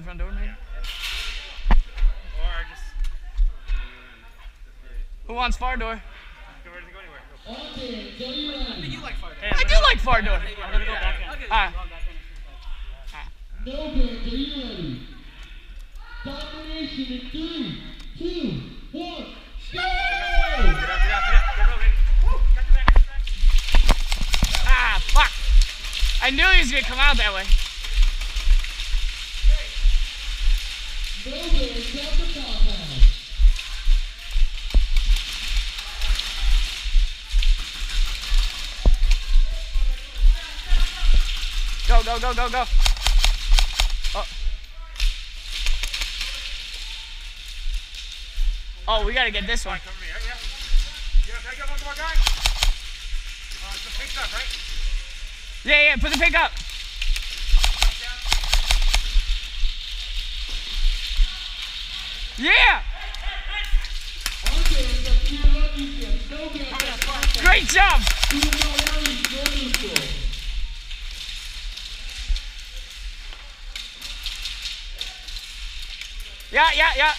front door, maybe? Or just... Who wants far door? Go anywhere. I think you like far door. I do like far door. I'm gonna go back in. No bands, are you ready? Domination in 3, 2, 1, go! Ah, fuck. I knew he was going to come out that way. No bands at the compound. Go, go, go, go, go. Oh. Oh, we got to get this one. Come here, yeah. Can I get one more guy? The pink stuff, right? Yeah, yeah, put the pick up. Yeah! Great job! Yeah, yeah, yeah.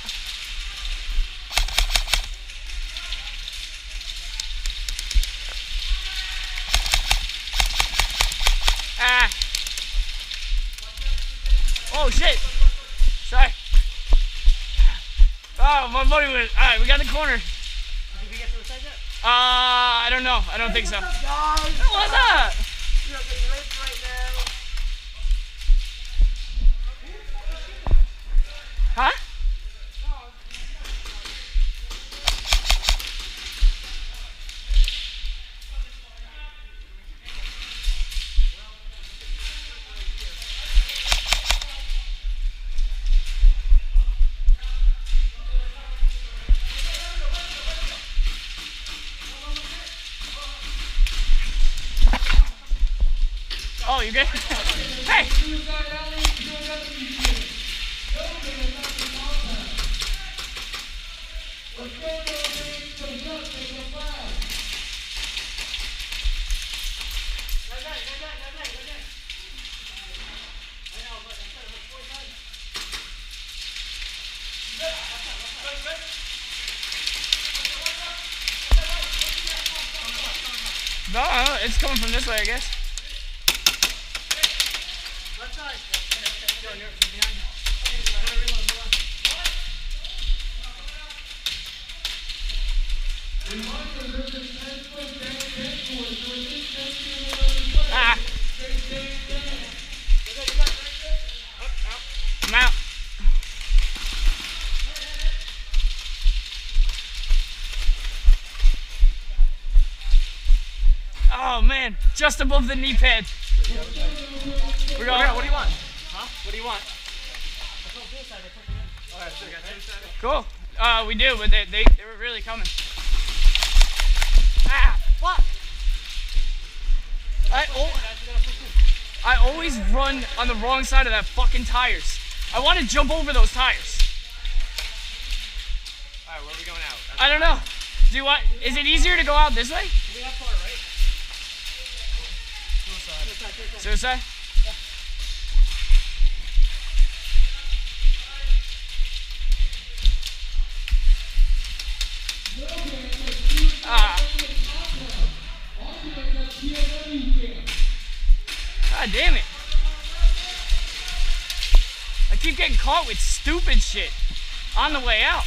Ah. Oh shit. Sorry. Oh, my buddy went. Alright, we got the corner. Did we get suicide yet? I don't know. I don't think so. What's up, guys? What's up? You're getting raped right now. Huh? Oh, you good? Hey! No, it's coming from this way, I guess. Left side. Yo, you're behind. Ah! I'm out. Oh man, just above the knee pad. We're going. What do you want? Huh? What do you want? Cool. We do, but they were really coming. Ah, fuck. I always run on the wrong side of that fucking tires. I want to jump over those tires. Alright, where are we going out? I don't know. Do you want? Is it easier to go out this way? We have far, right? Suicide? Ah. God damn it. I keep getting caught with stupid shit on the way out.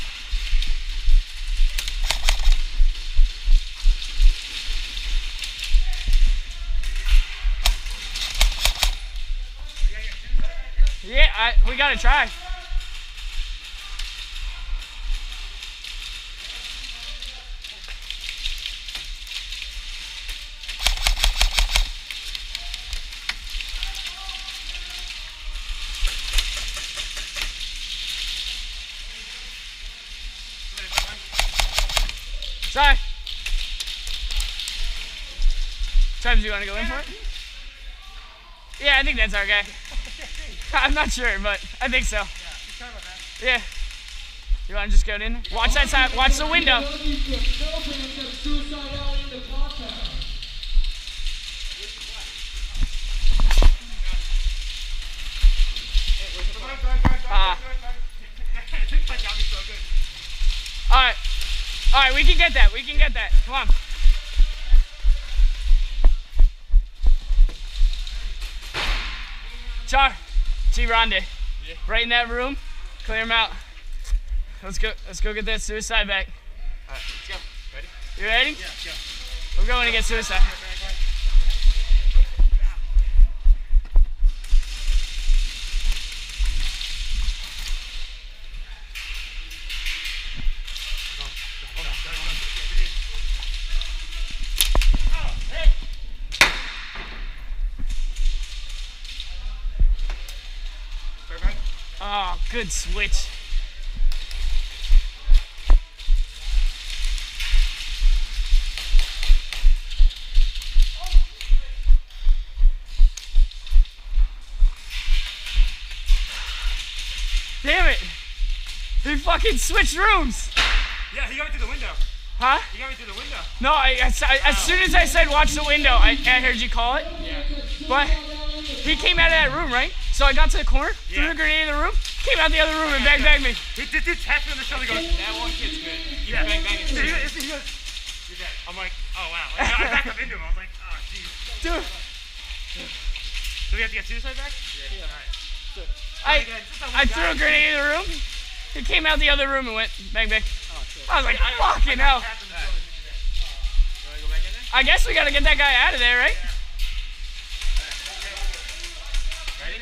Yeah, we gotta try. Sorry. Travis, you want to go in for it? Yeah, I think that's our guy. I'm not sure, but I think so. Yeah. You want to just go in there? Watch that side. Watch the window. right, we can get that. We can get that. Come on. Char, G Ronde. Yeah. Right in that room. Clear him out. Let's go. Let's go get that suicide back. All right, let's go. Ready? You ready? Yeah, let's go. We're going to get suicide. Oh, good switch. Damn it! He fucking switched rooms! Yeah, he got me through the window. Huh? He got me through the window. No, as soon as I said watch the window, I heard you call it. Yeah. But he came out of that room, right? So I got to the corner, threw the grenade in the room, came out the other room and bang me. He did tap me on the shoulder going, that one kid's good. Keep bang banging. He goes, you're dead. I'm like, oh wow. Like, I backed up into him. I was like, oh jeez. Dude. Do we have to get suicide back? Yeah. Alright. I threw a grenade in the room. He came out the other room and went bang bang. I was like, fucking hell. You want to go back in there? I guess we gotta get that guy out of there, right? Ready?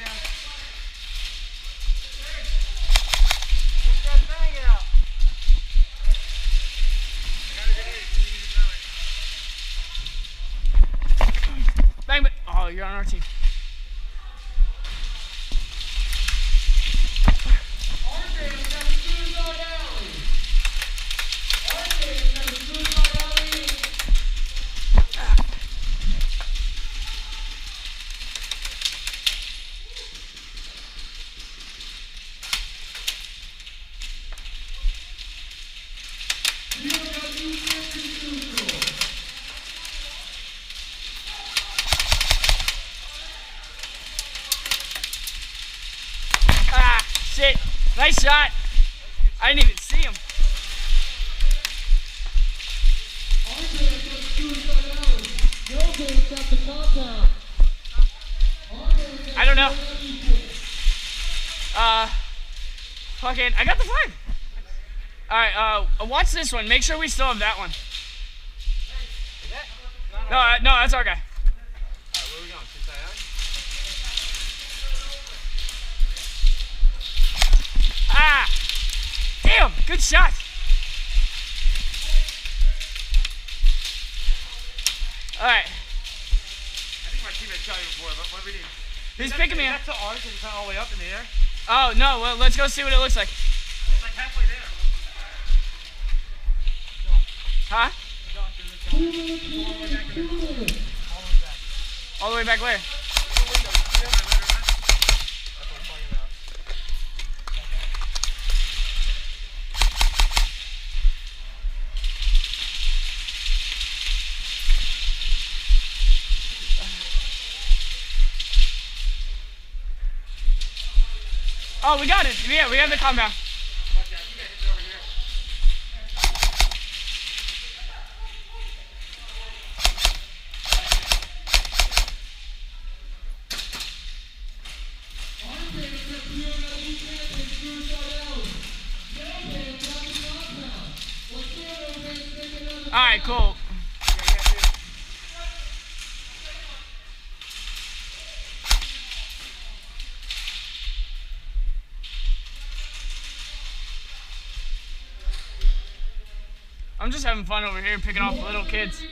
Bang bang. Oh, you're on our team. Ah, shit. Nice shot. I didn't even see him. I don't know. Fucking, I got the flag. Alright, watch this one. Make sure we still have that one. No, that's our guy. Alright, where are we going? Suicide Alley? Ah! Damn, good shot. Alright. I think my teammate shot you before, but what do we need? He's picking me up. That's the orange and it's not all the way up in the air? Oh, no, well, let's go see what it looks like. It's like halfway there. Huh? Two minutes, 2 minutes. All the way back where? Oh, we got it. Yeah, we have the compound. All right, cool. I'm just having fun over here picking off little kids.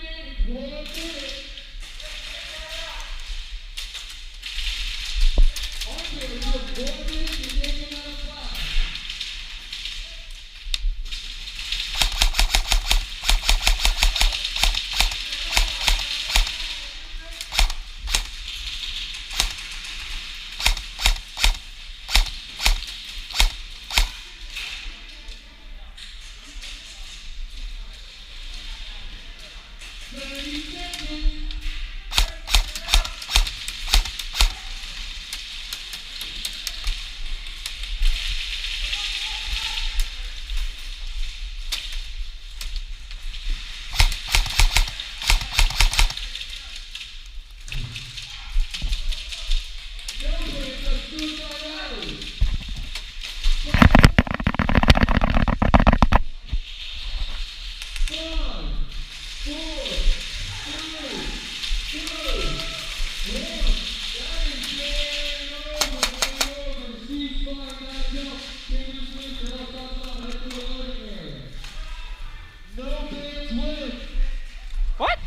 What?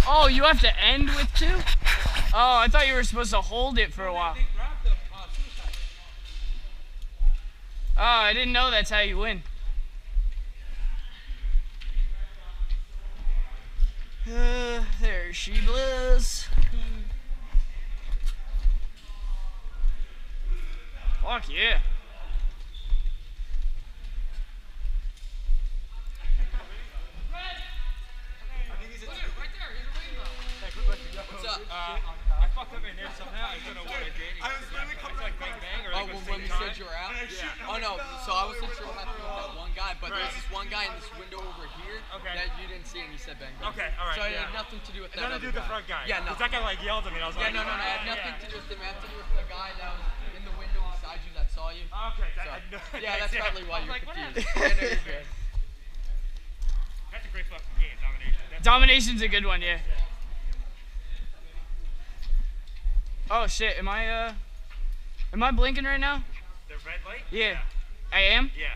Oh, you have to end with 2? Oh, I thought you were supposed to hold it for a while. Oh, I didn't know that's how you win. There she blows. Fuck yeah. What's up? I fucked up in there somehow. I don't know what I did. I was literally coming like bang bang or Oh, when we said you were out? Yeah. Oh no, so I wasn't sure what happened with that one guy, but there's this one guy in this window over here that you didn't see and you said bang bang. Okay, alright. So it had nothing to do with that Nothing to do with the front guy. Yeah, no. Because that guy like yelled at me and I was like, Yeah, no, it had nothing to do with him. It had to do with the guy that was in the window beside you that saw you. Okay, So, yeah, that's probably why you're confused. Happened? Yeah, no, you're good. That's a great fucking game, domination. Domination's a good one, yeah. Oh shit, am I blinking right now? The red light? Yeah. I am? Yeah.